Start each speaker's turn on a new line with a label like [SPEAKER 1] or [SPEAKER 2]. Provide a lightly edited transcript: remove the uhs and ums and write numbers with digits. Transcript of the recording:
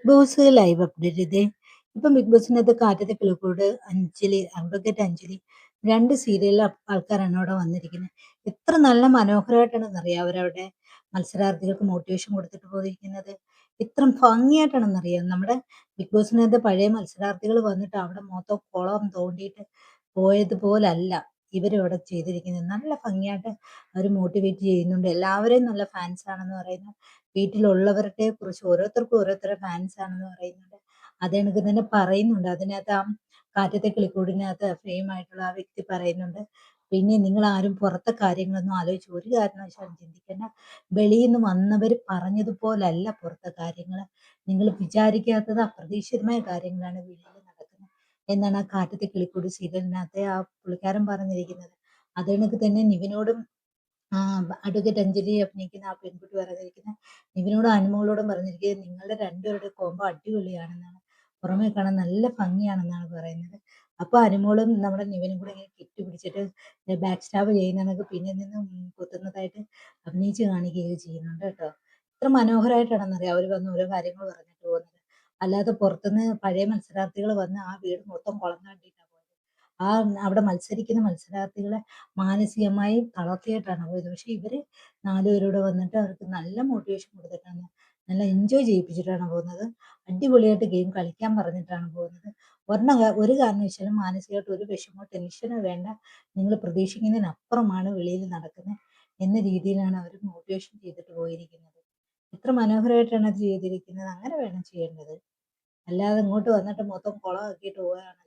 [SPEAKER 1] Boss live update ഇതേ ഇപ്പം big ബോസിനകത്ത് കാറ്റത്തെ കിളിക്കൂട് Anjali advocate Anjali രണ്ട് സീരിയലിലെ ആൾക്കാരാണ് അവിടെ വന്നിരിക്കുന്നത്. എത്ര നല്ല മനോഹരമായിട്ടാണെന്നറിയാം അവരവിടെ മത്സരാർത്ഥികൾക്ക് മോട്ടിവേഷൻ കൊടുത്തിട്ട് പോയിരിക്കുന്നത്. ഇത്ര ഭംഗിയായിട്ടാണെന്നറിയാം. നമ്മുടെ ബിഗ് ബോസിനകത്ത് പഴയ മത്സരാർത്ഥികൾ വന്നിട്ട് അവിടെ മൊത്തം കുളം തോണ്ടിയിട്ട് പോയതുപോലല്ല ഇവരിവിടെ ചെയ്തിരിക്കുന്നത്. നല്ല ഭംഗിയായിട്ട് അവർ മോട്ടിവേറ്റ് ചെയ്യുന്നുണ്ട്. എല്ലാവരെയും നല്ല ഫാൻസ് ആണെന്ന് പറയുന്നു. വീട്ടിലുള്ളവരുടെ കുറിച്ച് ഓരോരുത്തർക്കും ഓരോരുത്തരുടെ ഫാൻസ് ആണെന്ന് പറയുന്നുണ്ട്. അത് കണക്ക് തന്നെ പറയുന്നുണ്ട്. അതിനകത്ത് ആ കാറ്റത്തെ കിളിക്കൂടിനകത്ത് ഫെയിം ആയിട്ടുള്ള ആ വ്യക്തി പറയുന്നുണ്ട്, പിന്നെ നിങ്ങൾ ആരും പുറത്തെ കാര്യങ്ങളൊന്നും ആലോചിച്ച് ഒരു കാരണവശാലും ചിന്തിക്കേണ്ട. വെളിയിൽ നിന്ന് വന്നവർ പറഞ്ഞതുപോലല്ല പുറത്തെ കാര്യങ്ങൾ. നിങ്ങൾ വിചാരിക്കാത്തത് അപ്രതീക്ഷിതമായ കാര്യങ്ങളാണ് വെളിയിൽ നടക്കുന്നത് എന്നാണ് ആ കാറ്റത്തെ കിളിക്കൂടി സീരിയലിനകത്തെ ആ പുള്ളിക്കാരൻ പറഞ്ഞിരിക്കുന്നത്. അത് കണക്ക് തന്നെ നിവിനോടും അഡ്വക്കേറ്റ് അഞ്ജലി അഭിനയിക്കുന്ന ആ പെൺകുട്ടി പറഞ്ഞിരിക്കുന്നത്, നിവിനോടും അനുമോളോടും പറഞ്ഞിരിക്കുന്നത് നിങ്ങളുടെ രണ്ടുപേരുടെ കോമ്പോ അടിപൊളിയാണെന്നാണ്, പുറമേ കാണാൻ നല്ല ഭംഗിയാണെന്നാണ് പറയുന്നത്. അപ്പൊ അനുമോളും നമ്മുടെ നിവിനും കൂടെ ഇങ്ങനെ കെട്ടി പിടിച്ചിട്ട് ബാക്ക് സ്റ്റാബ് ചെയ്യുന്നതൊക്കെ പിന്നിൽ നിന്ന് കുത്തുന്നതായിട്ട് അഭിനയിച്ച് കാണിക്കുകയൊക്കെ ചെയ്യുന്നുണ്ട് കേട്ടോ. ഇത്ര മനോഹരമായിട്ടാണെന്നറിയാം അവർ വന്ന് ഓരോ കാര്യങ്ങൾ പറഞ്ഞിട്ട് പോകുന്നത്. അല്ലാതെ പുറത്തുനിന്ന് പഴയ മത്സരാർത്ഥികൾ വന്ന് ആ വീട് മൊത്തം കുളം കാണ്ടിട്ടാണ് പോയത്. ആ അവിടെ മത്സരിക്കുന്ന മത്സരാർത്ഥികളെ മാനസികമായി തളർത്തിയിട്ടാണ് പോയത്. പക്ഷെ ഇവര് നാലുപേരൂടെ വന്നിട്ട് അവർക്ക് നല്ല മോട്ടിവേഷൻ കൊടുത്തിട്ടാണ്, നല്ല എൻജോയ് ചെയ്യിപ്പിച്ചിട്ടാണ് പോകുന്നത്. അടിപൊളിയായിട്ട് ഗെയിം കളിക്കാൻ പറഞ്ഞിട്ടാണ് പോകുന്നത്. ഒരു കാരണവശാലും മാനസികമായിട്ട് ഒരു വിഷമോ ടെൻഷനോ വേണ്ട. നിങ്ങൾ പ്രതീക്ഷിക്കുന്നതിനപ്പുറമാണ് വെളിയിൽ നടക്കുന്നത് എന്ന രീതിയിലാണ് അവർ മോട്ടിവേഷൻ ചെയ്തിട്ട് പോയിരിക്കുന്നത്. എത്ര മനോഹരമായിട്ടാണ് അത് ചെയ്തിരിക്കുന്നത്. അങ്ങനെ വേണം ചെയ്യേണ്ടത്. അല്ലാതെ ഇങ്ങോട്ട് വന്നിട്ട് മൊത്തം കുളമാക്കിയിട്ട് പോവുകയാണ്